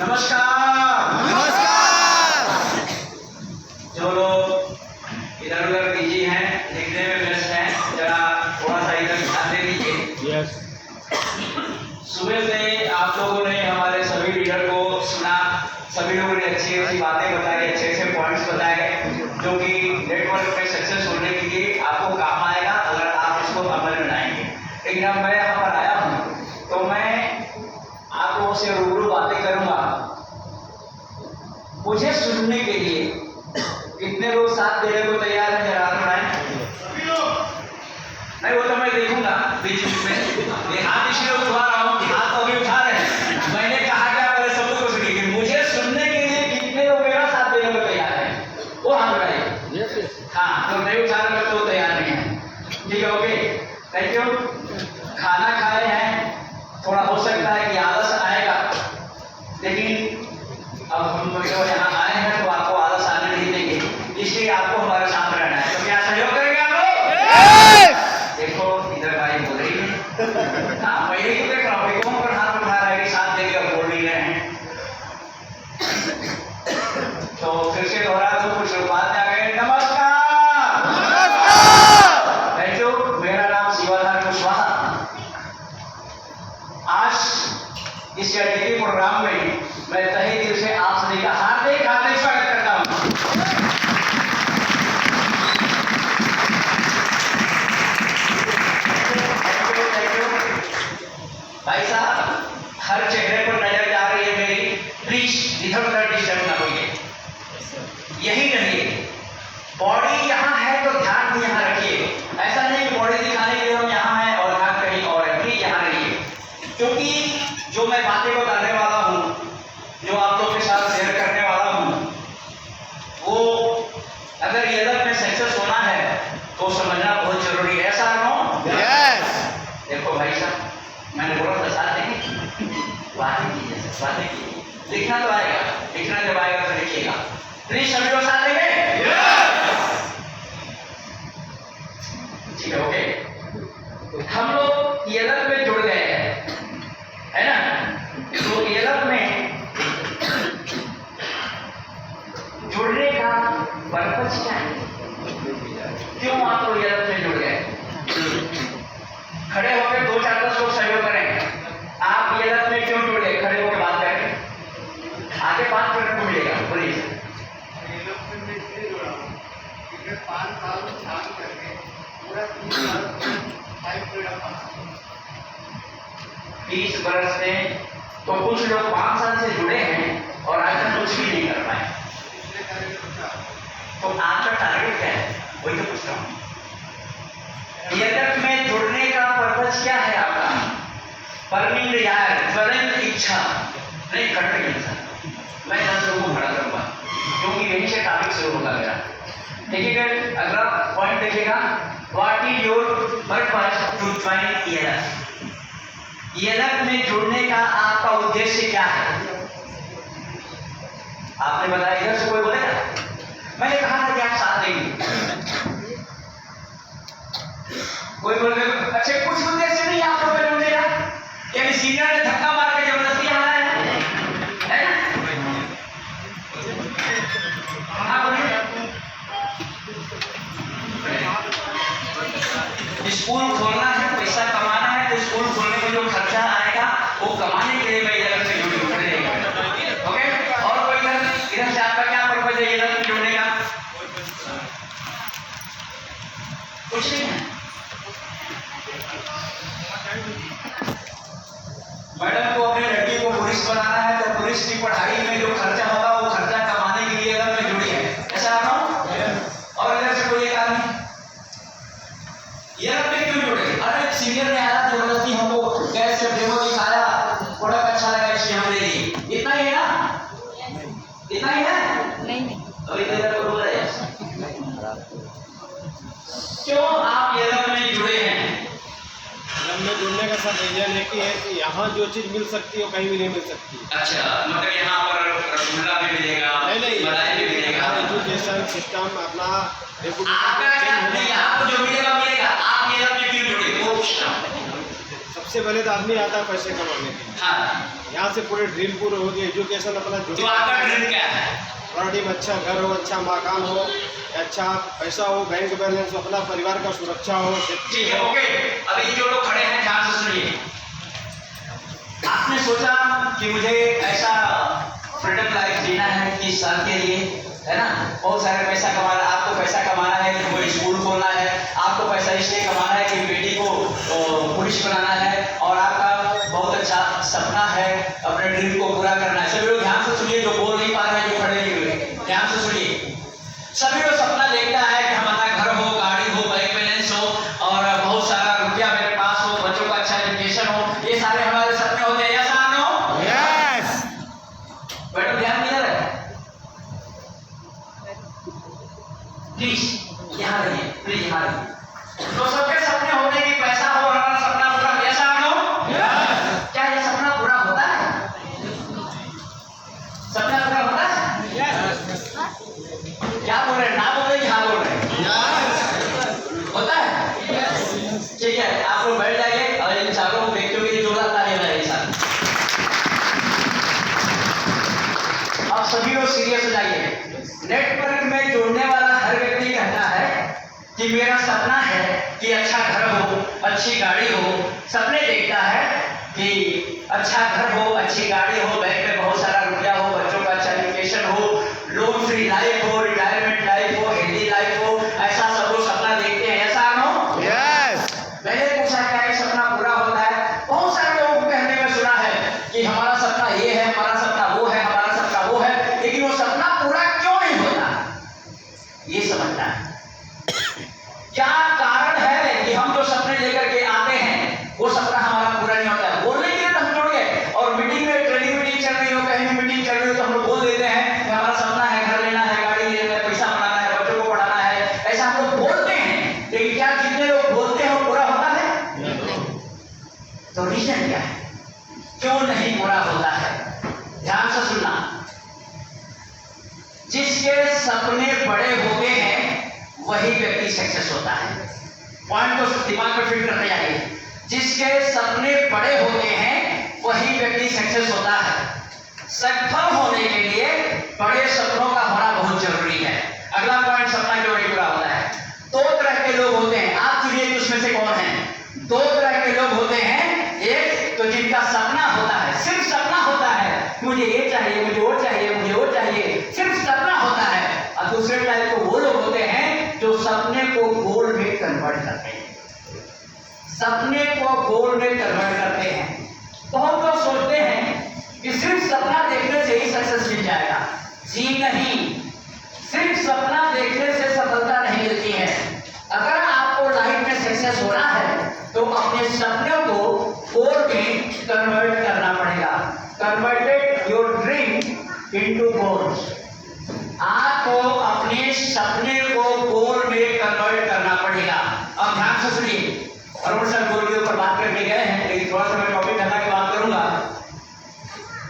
नमस्कार। नमस्कार। जो लोग इधर उधर बिजी हैं, लिखने में व्यस्त हैं, जरा थोड़ा सा इधर ध्यान दे दीजिए। यस। सुबह से आप लोगों ने हमारे सभी लीडर को सुना, सभी लोगों ने अच्छी अच्छी बातें बताई, अच्छे अच्छे पॉइंट्स बताए गए जो कि नेटवर्क में सक्सेस होने के लिए आपको काम आएगा अगर आप इसको अमल में लाएंगे। लेकिन अब मैं यहाँ पर आया हूँ तो मैं आप लोगों से रूबरू बातें करूंगा। मुझे सुनने के लिए कितने लोग साथ देने को तैयार हैं, जरा हाथ उठाएं। नहीं, वो तो मैं देखूंगा बीच बीच में। ये हाथ इसलिए उठा रहा हूँ कि हाथ तो अभी उठा रहे हैं। मैंने कहा क्या पहले सब लोग सुनिए, मुझे सुनने के लिए कितने लोग मेरा साथ देने को तैयार हैं, वो हाथ उठाइए। हाँ, तो नहीं उठा रहे तो तैयार नहीं है। ठीक है, ओके, थैंक यू। खाना खाए हैं, थोड़ा हो सकता है कि आलस आएगा, लेकिन अब हम लोग यहाँ आए हैं तो आपको आलस आने नहीं देंगे, इसलिए आपको हमारे साथ रहना है। तो क्या सहयोग करेंगे आप लोग? देखो इधर भाई बोल रही है। हाँ, मैं यही तो देख रहा हूँ, कौन पर हाथ उठा रहा है कि साथ देंगे और बोल नहीं रहे हैं। तो फिर से दोहरा तो कुछ लोग बात आ गए। नमस्कार। Thank you. मेरा नाम शिवाधार कुशवाहा। आज इस टीवी प्रोग्राम में मैं तहे दिल से आप सभी का हार्दिक हार्दिक स्वागत करता हूं। भाई साहब, हर चेहरे पर नजर जा रही है मेरी, प्लीज इधर उधर डिस्टर्ब ना होइए, यही रहिए। बॉडी यहाँ है तो ध्यान भी यहाँ रखिए। ऐसा नहीं कि बॉडी दिखाने के लिए हम यहाँ हैं और ध्यान कहीं और है, प्लीज यहाँ रहिए। क्योंकि जो मैं बातें बताने वाला हूँ, जो आप लोग के साथ शेयर करने वाला हूँ, वो अगर ये में सक्सेस होना है तो समझना बहुत जरूरी है। ऐसा नो? यस। देखो भाई साहब, मैंने बोला था साथ देंगे, बातें कीजिए, बातें कीजिए। लिखना तो आएगा, लिखना जब आएगा तो लिखिएगा। प्लीज सभी लोग साथ देंगे? ठीक है, ओके। हम लोग ईएलएफ में जुड़ गए हैं, है ना? तो ईएलएफ में जुड़ने का पर्पस क्या है? क्यों आप लोग ईएलएफ में जुड़ गए? खड़े होकर 2-4-10 लोग सहयोग करें। आप ईएलएफ में क्यों जुड़ गए? खड़े होकर बात करें। आगे 5 मिनट को मिलेगा, बोलिए। 5 साल काम करके पूरा 30 बरस में तो कुछ लोग 5 साल से जुड़े हैं और आज तक कुछ भी नहीं कर पाए। तो आपका टारगेट क्या है, वही तो पूछ रहा हूँ। ईएलएफ में जुड़ने का पर्पस क्या है आपका? बर्निंग डिजायर, ज्वलंत इच्छा, नहीं खटक इच्छा। मैं 10 लोगों को खड़ा करूंगा क्योंकि यहीं से टॉपिक शुरू होगा मेरा। देखिएगा, अगला पॉइंट देखिएगा, what is your purpose to join ELF? ELF में जुड़ने का आपका उद्देश्य क्या है? आपने बताया, इधर से कोई बोलेगा? मैंने कहा था कि आप साथ देंगे। कोई बोलेगा अच्छा कुछ उद्देश्य नहीं आपको पे जुड़ने का? यानी सीनियर ने धक्का मार के जबरदस्ती यहाँ आया है ना? हाँ बोलिए। स्कूल खोलना है, पैसा कमाना है, तो स्कूल खोलने में जो खर्चा आएगा वो कमाने के लिए मैं इधर से जुड़ी खड़े नहीं। ओके, और कोई इधर से आपका क्या पर्पस है इधर से जुड़ने का? कुछ नहीं है। मैडम को अपनी लड़की को पुलिस बनाना है तो पुलिस की पढ़ाई में जो खर्चा होगा वो खर्चा कमाने के लिए इधर में जुड़ी है, ऐसा ना? और इधर से कोई एक आदमी ये अपने क्यों जुड़े? अरे सीनियर ने आया जबरदस्ती हमको गैस से डेमो दिखाया, प्रोडक्ट अच्छा लगा इसलिए हम ले लिए। इतना ही है ना? इतना ही है? नहीं। अभी इधर बोल रहे हैं क्यों आप ये में जुड़े हैं? में जुड़ने का सब रीजन है कि यहाँ जो चीज मिल सकती है वो कहीं भी नहीं मिल सकती। अच्छा, मतलब यहाँ पर रसगुल्ला भी मिलेगा, मलाई भी मिलेगा, एजुकेशन सिस्टम अपना आपका क्या नहीं, आपको जो मिलेगा मिलेगा। आप ये में क्यों जुड़े वो पूछना। सबसे पहले तो आदमी आता है पैसे कमाने के लिए। हाँ, यहाँ से पूरे ड्रीम पूरे हो गए, एजुकेशन अपना तो आपका ड्रीम क्या है? बॉडी में अच्छा घर हो, अच्छा मकान हो, अच्छा पैसा हो, बैंक बैलेंस हो, अपना परिवार का सुरक्षा हो, ठीक है, ओके। अभी जो लोग खड़े हैं ध्यान से सुनिए। आपने सोचा कि मुझे ऐसा फ्रीडम लाइफ जीना है 30 साल के लिए, है ना? बहुत सारे पैसा कमाना, आपको पैसा कमाना है कि कोई स्कूल खोलना है, आपको पैसा इसलिए कमाना है कि बेटी को पुलिस बनाना है, और आपका बहुत अच्छा सपना है अपने ड्रीम को पूरा करना है। सभी लोग ध्यान से सुनिए, जो बोल नहीं पा रहे हैं, जो खड़े नहीं हुए, ध्यान से सुनिए। सभी लोग सपना देखता है कि हमारा घर हो, गाड़ी हो, बैंक बैलेंस हो, और बहुत सारा रुपया मेरे पास हो, बच्चों का अच्छा एजुकेशन हो, ये सारे हमारे सपने होते हैं। ऐसा आने हो? यस। बेटा ध्यान नहीं रहे, प्लीज यहाँ रहिए, प्लीज यहाँ रहिए। तो सबके सपने होते हैं कि पैसा हो, हमारा सपना पूरा हो। ऐसा आने हो? क्या ये सपना पूरा होता है? सपना पूरा होता है? क्या बोल रहे हैं? ना बोल रहे कि हाँ बोल रहे हैं? होता है? ठीक है, आप लोग बैठ जाइए और इन चारों व्यक्तियों की जोरदार तालियां बजाइए साथ। अब सभी लोग सीरियस हो जाइए। नेटवर्क में जुड़ने वाला हर व्यक्ति कहता है कि मेरा सपना है कि अच्छा घर हो, अच्छी गाड़ी हो। सपने देखता है कि अच्छा घर हो, अच्छी गाड़ी हो, बैंक में बहुत सारा रुपया हो, बच्चों का अच्छा एजुकेशन हो, लोन फ्री लाइफ हो, रिटायरमेंट लाइफ हो, हेल्दी लाइफ हो। ऐसा सब लोग सपना देखते हैं। ऐसा नो? यस। मैंने पूछा क्या ये सपना पूरा होता है? बहुत सारे लोगों को कहने में सुना है कि हमारा सपना ये है, हमारा सपना वो है, हमारा सपना वो है, लेकिन वो सपना पूरा क्यों नहीं होता? ये समझना है क्या कारण है कि हम जो सपने लेकर के आते हैं वो सपना हमारा पूरा नहीं होता है। बोलने के लिए तो हम जुड़ गए, और मीटिंग में ट्रेनिंग मीटिंग चल रही हो, कहीं भी मीटिंग चल रही हो, तो हम लोग बोल देते हैं कि हमारा सपना है घर लेना है, गाड़ी लेना है, पैसा बनाना है, बच्चों को पढ़ाना है। ऐसा हम लोग बोलते हैं, लेकिन क्या जितने लोग बोलते हैं वो पूरा होता है? तो रीजन क्या है, क्यों नहीं पूरा होता है? ध्यान से सुनना। जिसके सपने बड़े होते हैं वही व्यक्ति सक्सेस होता है। पॉइंट को दिमाग में फिट करते जाइए। जिसके सपने बड़े होते हैं वही व्यक्ति सक्सेस होता है। सफल होने के लिए बड़े सपनों का होना बहुत जरूरी है। अगला पॉइंट, सपना क्यों नहीं पूरा होता है? दो तरह के लोग होते हैं, आप चुनिए उसमें से कौन है। दो तरह के लोग होते हैं, एक तो जिनका सपना होता है, सिर्फ सपना होता है, मुझे ये चाहिए, मुझे वो चाहिए, मुझे वो चाहिए, सिर्फ सपना होता है। और दूसरे टाइप को वो लोग होते हैं जो सपने को गोल में कन्वर्ट करते हैं। सपने को गोल में कन्वर्ट करते हैं। बहुत लोग सोचते हैं कि सिर्फ सपना देखने से ही सक्सेस मिल जाएगा। जी नहीं, सिर्फ सपना देखने से सफलता नहीं मिलती है। अगर आपको लाइफ में सक्सेस होना है तो अपने सपनों को गोल में कन्वर्ट करना पड़ेगा। Converted your dream into goals. आपको अपने सपने को गोल में कन्वर्ट करना पड़ेगा। अब ध्यान से सुनिए। अरुण सर गोल के ऊपर बात करके गए हैं, लेकिन थोड़ा सा मैं टॉपिक हटा के बात करूंगा।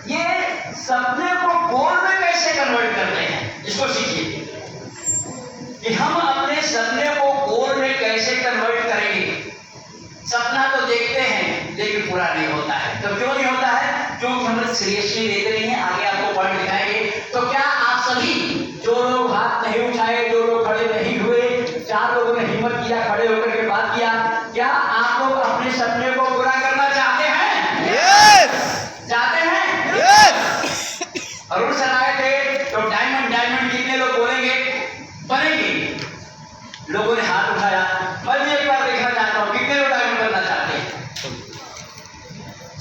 ये सपने को गोल में कैसे कन्वर्ट करते हैं, इसको सीखिए कि हम अपने सपने को गोल में कैसे कन्वर्ट करेंगे। सपना तो देखते हैं लेकिन पूरा नहीं होता है। तो क्यों नहीं होता है? क्योंकि हम सीरियसली लेते नहीं है। आगे आपको पॉइंट दिखाएंगे। तो क्या आप सभी जो लोग हाथ नहीं उठाए, जो लोग खड़े नहीं हुए, 4 लोगों ने हिम्मत किया, खड़े होकर के बात किया, क्या आप लोग अपने सपने को पूरा करना चाहते हैं? यस। चाहते हैं? यस। अरुण सर आए थे तो डायमंड कितने लोग बोलेंगे बनेंगे? लोगों ने हाथ उठाया। मैं भी एक बार देखना चाहता हूँ कितने लोग डायमंड बनना चाहते हैं।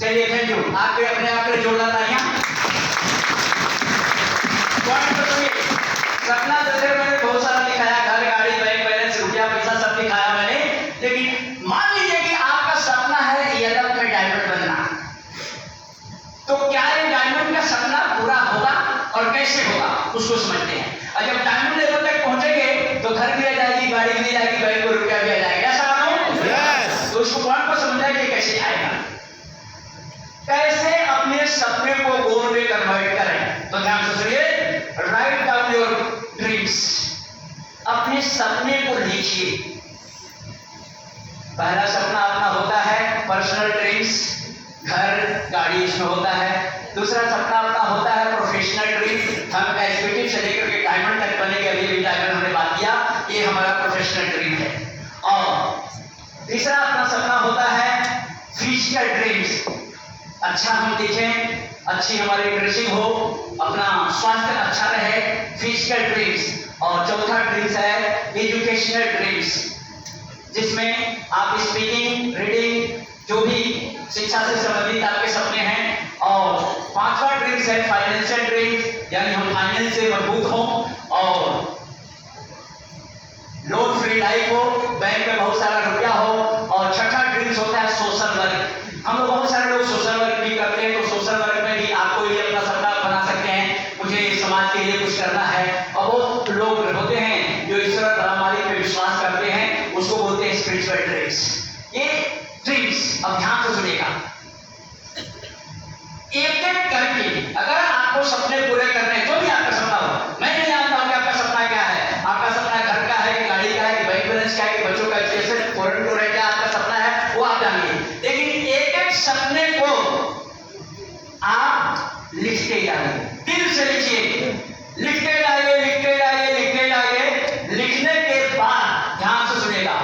चलिए, थैंक यू। आपके अपने आप के जोरदार तालियां। सपना जैसे मैंने बहुत सारा दिखाया, घर, गाड़ी, बैंक बैलेंस, रुपया, पैसा सब दिखाया मैंने, लेकिन मान लीजिए कि आपका सपना है एयरलाइन में डायमंड बनना, तो क्या ये डायमंड का सपना पूरा होगा और कैसे होगा उसको समझते हैं। और जब डायमंड लेवल तक पहुंचेंगे तो घर भी आ जाएगी, गाड़ी भी आ जाएगी, बैंक को रुपया भी आ जाएगा। ऐसा मानो? यस। तो उसको पॉइंट को समझाएंगे कैसे आएगा, कैसे अपने सपने को गोल में कन्वर्ट करें। तो ध्यान से सुनिए। Write down your dreams. अपने सपने को लिखिए। पहला सपना अपना होता है पर्सनल ड्रीम्स, घर गाड़ी इसमें होता है। दूसरा सपना अपना होता है प्रोफेशनल ड्रीम, हम एग्जीक्यूटिव से लेकर के डायमंड तक बने के अभी डायमंड हमने बात किया, ये हमारा प्रोफेशनल ड्रीम है। और तीसरा अपना सपना होता है फिजिकल ड्रीम्स, अच्छा हम दिखें, अच्छी हमारी ड्रेसिंग हो, अपना स्वास्थ्य अच्छा रहे, फिजिकल ड्रीम्स। और चौथा ड्रीम्स है एजुकेशनल ड्रीम्स, जिसमें आप स्पीकिंग, रीडिंग, जो भी शिक्षा से संबंधित आपके सपने हैं। और पांचवा ड्रीम्स है फाइनेंशियल ड्रीम्स, यानी हम फाइनेंस से मजबूत हों और लोन फ्री लाइफ हो, बैंक में बहुत सारा रुपया हो। और छठा ड्रीम्स होता है सोशल वर्क, हम लोग बहुत सारे लोग सोशल वर्क भी करते हैं, तो सोशल वर्क में भी आपको ये अपना सपना बना सकते हैं, मुझे समाज के लिए कुछ करना है। और वो लोग होते हैं जो ईश्वर धर्मावली पे विश्वास करते हैं, उसको बोलते हैं स्पिरिचुअल ड्रीम्स। ये ड्रीम्स अब ध्यान से सुनिएगा, एक एक करके अगर आपको सपने पूरे करने हैं, जो भी आपका सपना हो, मैं नहीं जानता हूं कि आपका सपना क्या है, आपका सपना घर का है कि गाड़ी का है कि बैंक बैलेंस का है कि बच्चों का एजुकेशन, फॉरेन टूर है, क्या आपका सपना है वो आप जानिए। लेकिन एक एक सपने को आप लिखते जाइए, दिल से लिखिए, लिखते जाइए, लिखते जाइए, लिखते जाइए। लिखने के बाद ध्यान से सुनिएगा,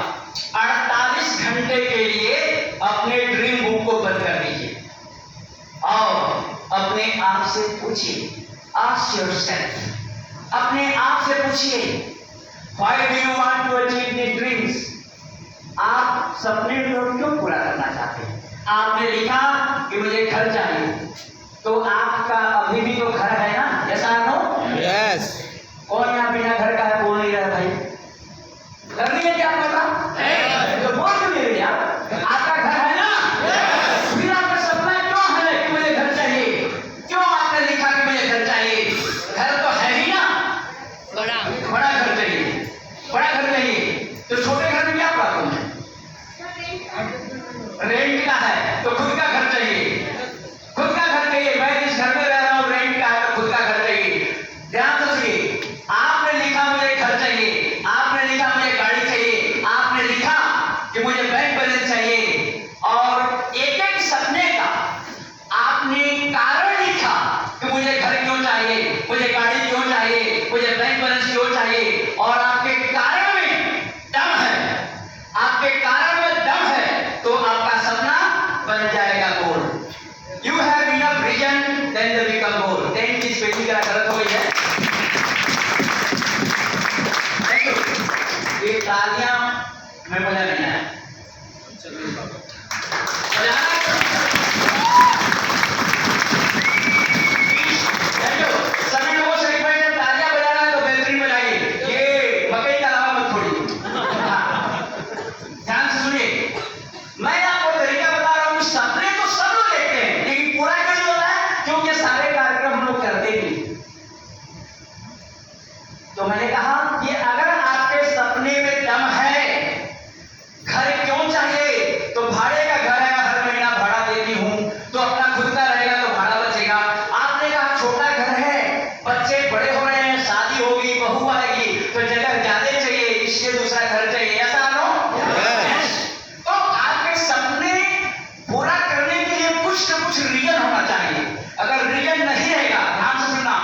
48 घंटे के लिए अपने ड्रीम बुक को बंद कर दीजिए और अपने आप से पूछिए, आस्क योरसेल्फ, अपने आप से पूछिए, why do you want to achieve the dreams? आप सपने को क्यों पूरा करना चाहते हैं? आपने लिखा कि मुझे घर चाहिए, तो आपका अभी भी तो घर है ना, ऐसा नो? यस। कौन यहाँ बिना घर का है बोल नहीं रहा भाई? घर नहीं है क्या आपका? तो बोल क्यों नहीं रहे आप? आपका घर है ना? फिर आपका सपना क्यों है कि मुझे घर चाहिए? क्यों आपने लिखा कि मुझे घर चाहिए? घर तो है ही ना, बड़ा घर चाहिए, बड़ा घर चाहिए। तो छोटे घर में क्या प्रॉब्लम है? रेंट का है तो खुद का घर चाहिए, खुद का घर चाहिए। मैं जिस घर में रह रहा हूँ रेंट का है तो खुद का घर चाहिए। ध्यान से सुनिए, आपने लिखा मुझे घर चाहिए, आपने लिखा मुझे गाड़ी चाहिए, आपने लिखा कि मुझे बैंक बैलेंस चाहिए, और एक एक सपने का आपने कारण लिखा कि मुझे घर क्यों चाहिए, मुझे गाड़ी क्यों चाहिए, मुझे बैंक बैलेंस क्यों चाहिए। और आपके कारण में दम है, आपके कारण में दम है, तो आपका सपना बन जाएगा गोल। You have enough vision, then they become goal. Then की स्पेलिंग जरा गलत हो गई है। ये तालियां मैं बजा नहीं आया, सभी लोगों से रिक्वेस्ट है, तालियां बजाना है तो बेहतरीन बजाइए, ये मकई का लावा मत छोड़िए। ध्यान से सुनिए, मैं आपको तरीका बता रहा हूं, सपने तो सब लोग देखते हैं लेकिन पूरा क्यों नहीं होता है? क्योंकि सारे कार्यक्रम हम लोग करते नहीं। तो मैंने कहा कि अगर आपके सपने में दम है, घर क्यों चाहिए? तो भाड़े का घर है, हर महीना भाड़ा देती हूं, तो अपना खुद का रहेगा तो भाड़ा बचेगा। आपने कहा छोटा घर है, बच्चे बड़े हो रहे हैं, शादी होगी, बहू आएगी, तो जगह ज्यादा चाहिए, इसलिए दूसरा घर चाहिए, ऐसा नो? तो आपके सपने पूरा करने के लिए कुछ न कुछ रीजन होना चाहिए। अगर रीजन नहीं रहेगा, ध्यान से सुनना,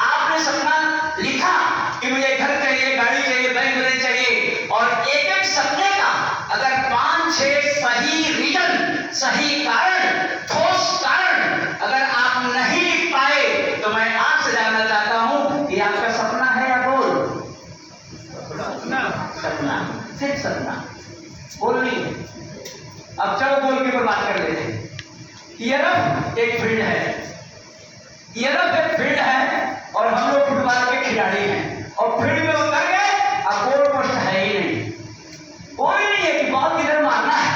आपने सपना लिखा कि मुझे घर चाहिए, गाड़ी चाहिए, बैंक बैलेंस चाहिए, और एक एक सपने का अगर 5-6 सही रीजन, सही कारण, ठोस कारण अगर आप नहीं लिख पाए, तो मैं आपसे जानना चाहता हूं कि आपका सपना है या गोल? सपना, सिर्फ सपना, गोल नहीं है। अब चलो गोल के ऊपर बात कर लेते हैं। ईयरअप एक फील्ड है, ईयरअप एक फील्ड है और हम लोग फुटबॉल के खिलाड़ी हैं, और फील्ड में उतर गए, अब गोल पोस्ट है ही नहीं, कोई नहीं है कि बॉल किधर मारना है,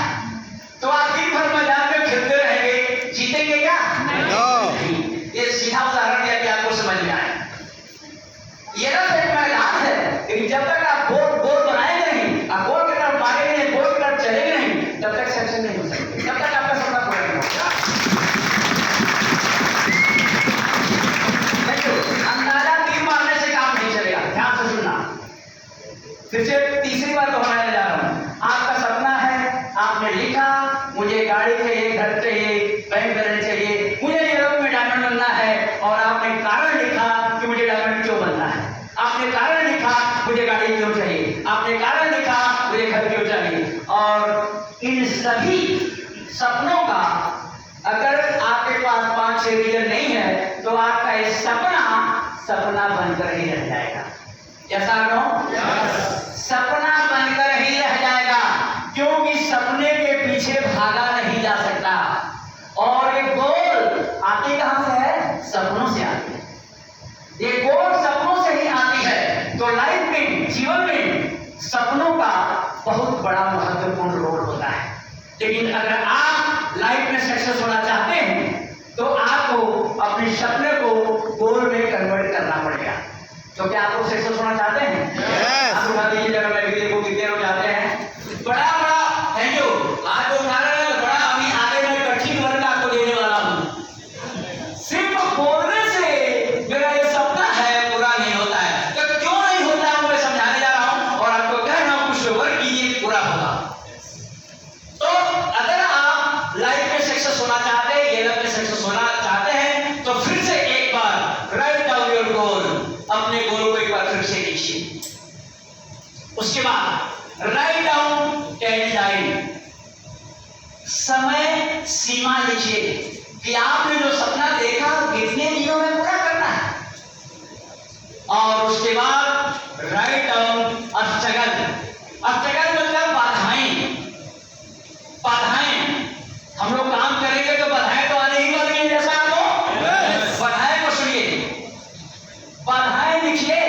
तो आप दिन भर मैदान में खेलते रहेंगे, जीतेंगे क्या? नहीं। ये सीधा उदाहरण दिया कि आपको समझ में आए। ईयरअप एक मैदान है, लेकिन जब तक आप गोल बनाएंगे नहीं, आप गोल की तरफ मारेंगे नहीं, गोल की तरफ चलेंगे नहीं, तब तक सक्सेस नहीं हो सकते, तब तक आपका सपना पूरा नहीं होगा। अंदाजा तीर मारने से काम नहीं चलेगा, ध्यान से सुनना। फिर से तीसरी बार दोहराने जा रहा हूं, आपका सपना है, आपने लिखा मुझे गाड़ी चाहिए, घर चाहिए, बैंक बैलेंस चाहिए, मुझे यूरोप में डायमंड बनना है, और आपने कारण लिखा कि मुझे डायमंड क्यों बनना है, आपने कारण लिखा मुझे गाड़ी क्यों चाहिए, आपने कारण लिखा मुझे घर क्यों चाहिए। और इन सभी सपनों का अगर आपके पास 5-6 रीजन नहीं है तो आपका ये सपना बनकर ही रह जाएगा। ऐसा सपना बनकर ही रह जाएगा, क्योंकि सपने के पीछे भागा नहीं जा सकता। और ये गोल आती कहां से है? सपनों से आती है। ये गोल सपनों से ही आती है। तो लाइफ में, जीवन में सपनों का बहुत बड़ा महत्वपूर्ण रोल होता है। लेकिन अगर आप लाइफ में सक्सेस होना चाहते हैं तो आपको अपने सपने को गोल में कन्वर्ट करना पड़ेगा। तो क्या आप सक्सेस होना चाहते हैं? आप उठा दीजिए, जगह में भी देखो कितने लोग जाते हैं। बड़ा थैंक यू, आज जो उठा रहे हैं बड़ा, अभी आगे मैं कठिन वर्ग आपको देने वाला हूँ। सिर्फ बोलने से मेरा ये सपना है पूरा नहीं होता है। तो क्यों नहीं होता है मैं समझाने जा रहा हूँ, और आपको कह रहा हूँ कुछ वर्क कीजिए, पूरा होगा। तो अगर आप लाइफ में सक्सेस होना चाहते हैं, ये लाइफ में सक्सेस होना चाहते हैं, तो फिर से एक बार राइट डाउन योर गोल, अपने गोल को एक बार फिर से लिखिए। उसके बाद राइट डाउन डेडलाइन, समय सीमा लिखिए कि आपने जो सपना देखा कितने दिनों में पूरा करना है। और उसके बाद राइट डाउन स्ट्रगल मतलब बाधाएं। हम लोग काम करेंगे तो बाधाएं तो आने ही वाली है। जैसा आपको बाधाएं को सुनिए, बाधाएं लिखिए।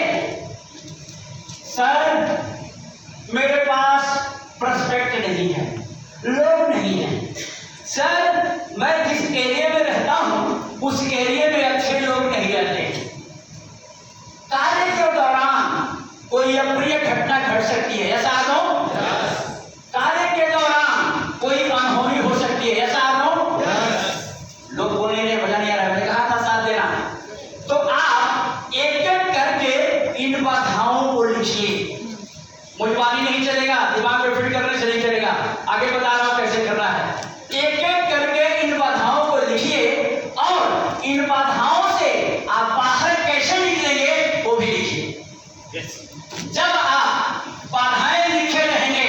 सर मेरे पास प्रोस्पेक्ट नहीं है, लोग नहीं है। सर मैं जिस एरिया में रहता हूं उस एरिया में अच्छे लोग नहीं रहते। कार्य के दौरान कोई अप्रिय घटना घट सकती है, ऐसा आनो। कार्य के दौरान कोई अनहोनी हो सकती है, ऐसा आनो। लोग बोलने नहीं, मजा नहीं आ रहा है, मैंने कहा था साथ देना। तो आप एक एक करके इन बाधाओं को लिखिए। मुझबानी नहीं चलेगा, दिमाग में फिट करने से नहीं चलेगा। आगे बता रहा हूं कैसे करना है। एक एक करके इन बाधाओं को लिखिए, और इन बाधाओं से आप बाहर कैसे निकलेंगे वो भी लिखिए। जब आप बाधाएं लिखे रहेंगे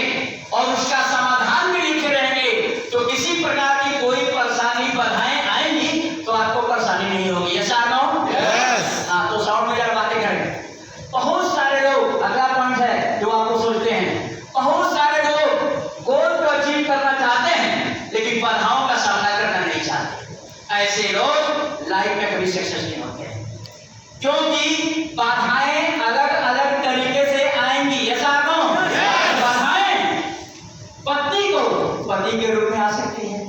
और उसका समाधान भी लिखे रहेंगे, तो किसी प्रकार की कोई परेशानी, बाधाएं आएंगी तो आपको परेशानी नहीं होगी। ऐसा हाँ, तो साउंड में जरा बातें करें। बहुत सारे लोग, अगला पॉइंट है जो आपको सोचते हैं, बहुत सारे लोग गोल को अचीव करना चाहते हैं लेकिन बाधाओं का सामना करना नहीं चाहते। ऐसे लोग लाइफ में कभी सक्सेस नहीं होते, क्योंकि बाधाएं अलग अलग तरीके से आएंगी। ऐसा बाधाएं पति के रूप में आ सकती है।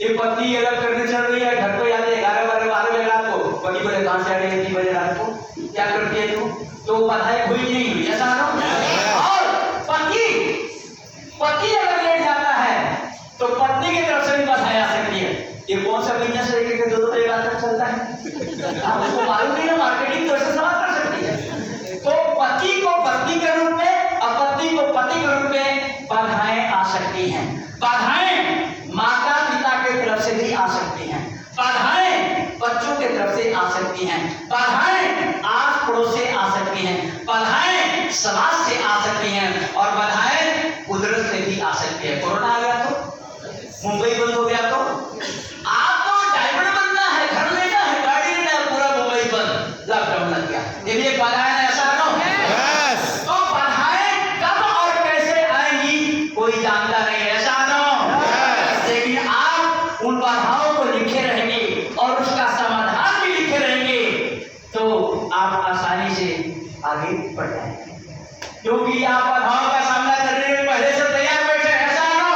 ये पत्नी अलग करने चल रही है, घर को जाते 11-12 बजे रात को, पति बोले कहां से आ रही है 3 बजे रात को, क्या करती है तू? तो बाधाएं हुई नहीं हुई, ऐसा ना। और पति अगर लेट जाता है तो पत्नी की तरफ से भी बाधाएं आ सकती है। ये कौन सा बिजनेस है कि 2-2 बजे रात तक चलता है? आपको मालूम नहीं है, मार्केटिंग तो ऐसे सवाल कर सकती है। तो पति को पत्नी के रूप में और पत्नी को पति के रूप में बाधाएं आ सकती हैं। बाधाएं माता पिता की तरफ से भी आ सकती हैं, बाधाएं बच्चों की तरफ से आ सकती हैं, बाधाएं आस पड़ोस से आ सकती हैं, बाधाएं समाज से आ सकती हैं, और बाधाएं कुदरत से भी आ सकती है। कोरोना आ गया तो, मुंबई बंद हो गया तो, आपको डायमंड बनना है, घर लेना है, गाड़ी लेना है, पूरा मुंबई बंद, लॉकडाउन लग गया। ये भी एक बाधा है, ऐसा ना। तो बाधाएं कब और कैसे आएंगी कोई जानता नहीं है, ऐसा ना। लेकिन आप उन बाधाओं को लिखे रहेंगे और उसका समाधान भी लिखे रहेंगे तो आप आसानी से आगे बढ़ जाएंगे, क्योंकि आप बाधाओं का सामना करने में पहले से तैयार बैठे, ऐसा ना।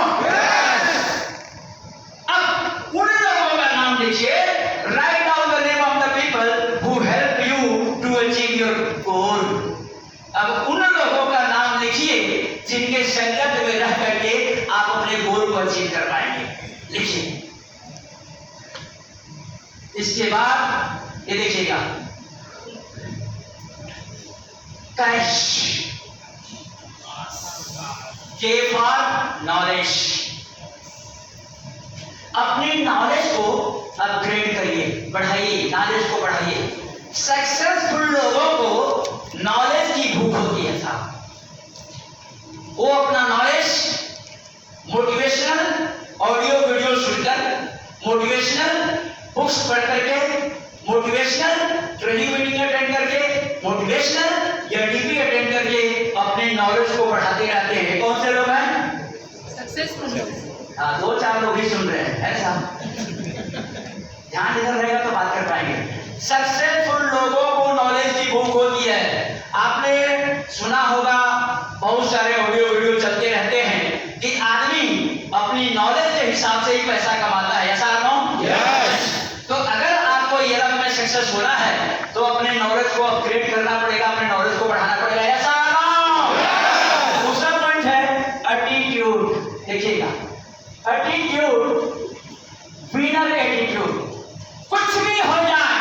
अब उन लोगों का नाम लिखिए, write down the name of the people who help you to achieve your goal. अब उन लोगों का नाम लिखिए जिनके संगत में रह करके आप अपने गोल को अचीव कर पाएंगे। लिखिए। इसके बाद ये देखिएगा, कैश, के फॉर नॉलेज। अपनी नॉलेज को अपग्रेड करिए, बढ़ाइए, नॉलेज को बढ़ाइए। सक्सेसफुल लोगों को नॉलेज की भूख होती है साहब। वो अपना नॉलेज मोटिवेशनल ऑडियो वीडियो सुनकर, मोटिवेशनल बुक्स पढ़ करके, मोटिवेशनल ट्रेनिंग मीटिंग अटेंड करके, मोटिवेशनल या डीपी अटेंड करके अपने नॉलेज को बढ़ाते रहते हैं। कौन से लोग हैं? सक्सेसफुल। हाँ, 2-4 लोग ही सुन रहे हैं, ऐसा ध्यान इधर रहेगा तो बात कर पाएंगे। सक्सेसफुल लोगों को नॉलेज की भूख होती है। आपने सुना होगा, बहुत सारे ऑडियो वीडियो चलते रहते हैं कि आदमी अपनी नॉलेज के हिसाब से ही पैसा कमाता है, ऐसा नो? यस। तो अगर आपको ये लाइफ में सक्सेस होना है तो अपने नॉलेज को अपग्रेड करना पड़ेगा, अपने नॉलेज को बढ़ाना पड़ेगा, ऐसा नो? दूसरा पॉइंट है एटीट्यूड। देखिएगा, एटीट्यूड, विनर एटीट्यूड। कुछ भी हो जाए,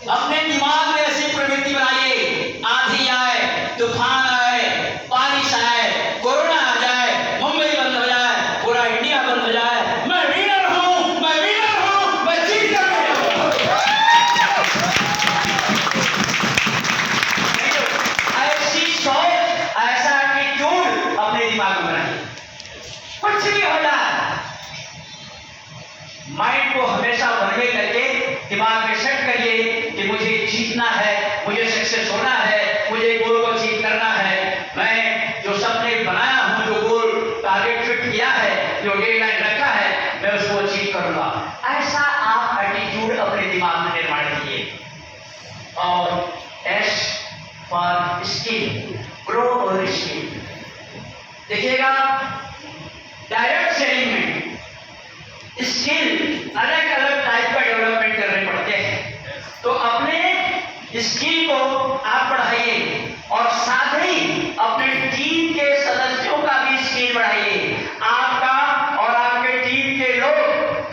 अपने दिमाग में ऐसी प्रवृत्ति बनाइए, आंधी आए, तूफान आए, बारिश आए, कोरोना आ जाए, मुंबई बंद हो जाए, पूरा इंडिया बंद हो जाए, मैं विनर हूं, मैं विनर हूं, मैं जीत कर हूं। ऐसी सोच, ऐसा एटीट्यूड अपने दिमाग में बनाइए। कुछ भी हो जाए, माइंड को हमेशा बनवे करके दिमाग में सेट करिए कि मुझे जीतना है, मुझे सक्सेस होना है, मुझे गोल को अचीव करना है। मैं जो सपने बनाया हूं, जो गोल टारगेट फिट किया है, जो डेडलाइन रखा है, मैं उसको अचीव करूंगा। ऐसा आप एटीट्यूड अपने दिमाग में निर्माण कीजिए। और एस फॉर स्किल, ग्रो और स्किल। देखिएगा, डायरेक्ट सेलिंग में स्किल अलग अलग टाइप का डेवलपमेंट करने पड़ते हैं। तो अपने स्किल को आप बढ़ाइए और साथ ही अपने टीम के सदस्यों का भी स्किल बढ़ाइए। आपका और आपके टीम के लोग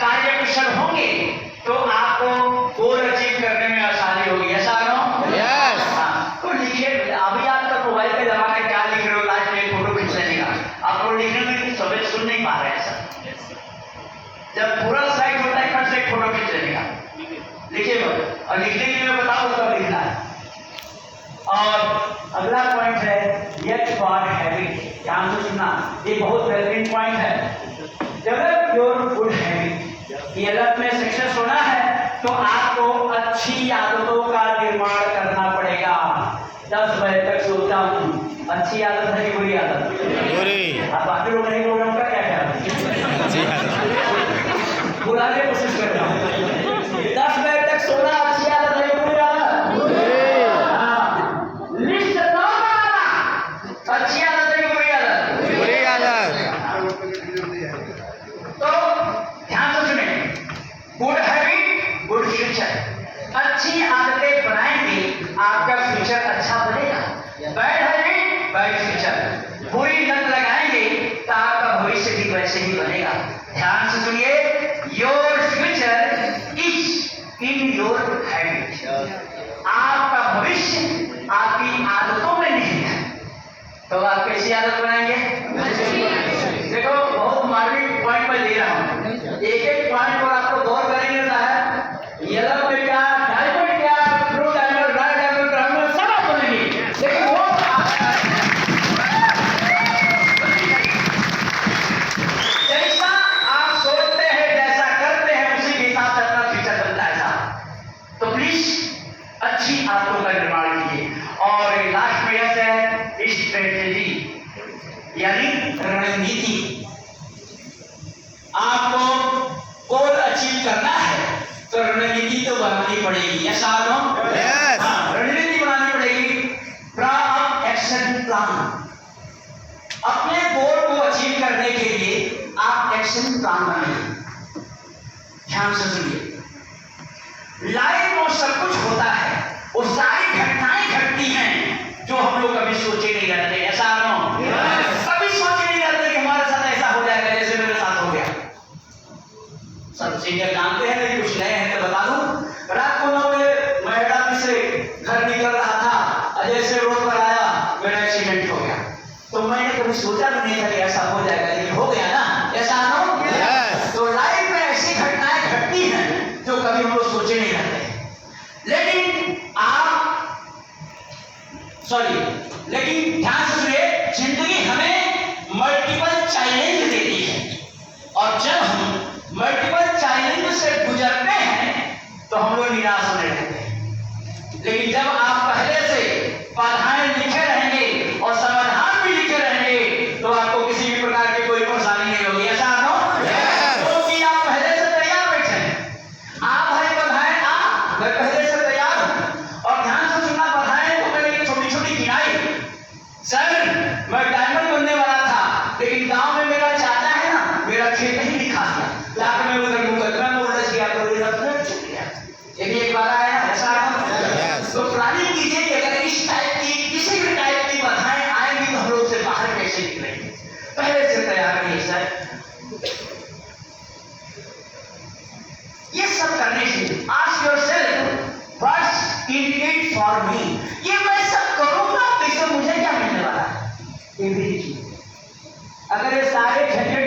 कार्यकुशल होंगे तो आपको गोल अचीव करने में आसानी होगी, ऐसा नो? यस। तो लिखिए, अभी आपका मोबाइल का जमाना है, क्या लिख रहे हो, लास्ट में फोटो खींच लेने का। आप लोग लिखने में सब सुन नहीं पा रहे हैं सर। जब पूरा स्लाइड होता है, कट से फोटो खींच लेने का, लिखिए और लिखने के लिए मैं बताऊं कब लिखना है। और अगला पॉइंट है येट फॉर हैबिट। ध्यान से सुनना, ये बहुत बेहतरीन पॉइंट है। Develop your good habit. ये लाइफ में सक्सेस होना है तो आपको अच्छी आदतों का निर्माण करना पड़ेगा। 10 बजे तक सोता हूँ, अच्छी आदत है कि बुरी आदत? बुरी। अब बाकी लोग नहीं बोल रहे, उनका क्या ख्याल है? बुलाने की कोशिश कर रहा हूँ। 10 बजे तक सोना अच्छी आदत है कि बुरी आदत? लिस्ट ना बनाना, अच्छी आदत है कि बुरी आदत? बुरी आदत। तो ध्यान से सुने, गुड हैबिट, गुड फ्यूचर। अच्छी आदतें बनाएंगे, आपका फ्यूचर अच्छा बनेगा। Bad habit, bad future. बुरी लत लगाएंगे तो आपका भविष्य भी वैसे ही बनेगा। ध्यान से सुनिए, your future is in your habit. आपका भविष्य आपकी आदतों में नहीं है, तो आप कैसी आदत बनाएंगे? देखो, बहुत मार्मिक पॉइंट मैं दे रहा हूँ, एक एक पॉइंट पर आपको गौर करेंगे साहब। येलो में क्या, डायमंड क्या, blue diamond, red diamond, diamond सब आप बनेंगे, लेकिन वो जैसा आप सोचते हैं, जैसा करते हैं, उसी के हिसाब से अपना फ्यूचर बनता है साहब। तो प्लीज अच्छी आदतों का निर्माण कीजिए। और लास्ट में यह है स्ट्रेटेजी, यानी रणनीति। आपको गोल अचीव करना है तो रणनीति तो बनानी पड़ेगी, ऐसा नो? Yes. हाँ, रणनीति बनानी पड़ेगी। Action plan. अपने गोल को अचीव करने के लिए आप एक्शन प्लान बनाइए। ध्यान से सुनिए, लाइफ में सब कुछ होता है, वो सारी घटनाएं घटती हैं जो हम लोग कभी सोचे नहीं रहते, ऐसा नो? कभी सोचे नहीं रहते कि हमारे साथ ऐसा हो जाएगा जैसे मेरे साथ हो गया। सब सीनियर जानते हैं, लेकिन कुछ नए हैं तो बता दूं। रात को 9 बजे मैं हेड से घर निकल रहा था, जैसे रोड पर आया, मेरा एक्सीडेंट हो गया। तो मैंने कभी सोचा भी नहीं था कि ऐसा हो जाएगा, लेकिन हो गया ना, ऐसा नो? तो लाइफ में सोचे नहीं रहते हैं। लेकिन ध्यान से सुनिए, जिंदगी हमें मल्टीपल चैलेंज देती है, और जब हम मल्टीपल चैलेंज से गुजरते हैं तो हम लोग निराश होने लगते हैं। लेकिन जब आप पहले से बाधाएं लिखे रहेंगे और समाधान भी लिखे रहेंगे तो आपको किसी भी प्रकार की कोई परेशानी नहीं होगी। ऐसा हो क्योंकि आप पहले से तैयार बैठे हैं। आप भाई बाधाएं मैं पहले से तैयार हूं। और ध्यान से सुनना, बाधाएं तो मैंने छोटी छोटी गिनाई। सर, मैं डायमंड बनने वाला था, लेकिन गांव में मेरा चाचा है ना, मेरा खेत ही दिखा दिया, जाकर मैं उधर मुकदमा में उलझ गया तो मेरा फ्लड चल गया। एक बात है ना, ऐसा तो प्लानिंग कीजिए कि अगर इस टाइप की किसी भी टाइप की बाधाएं आएंगी तो हम लोग से बाहर कैसे निकलेंगे, पहले से तैयार रहिए सर। ये सब करने से ask yourself what's in it for me, ये मैं सब करूंगा तो इससे मुझे क्या मिलने वाला है। ये भी देखिए, अगर ये सारे झंझट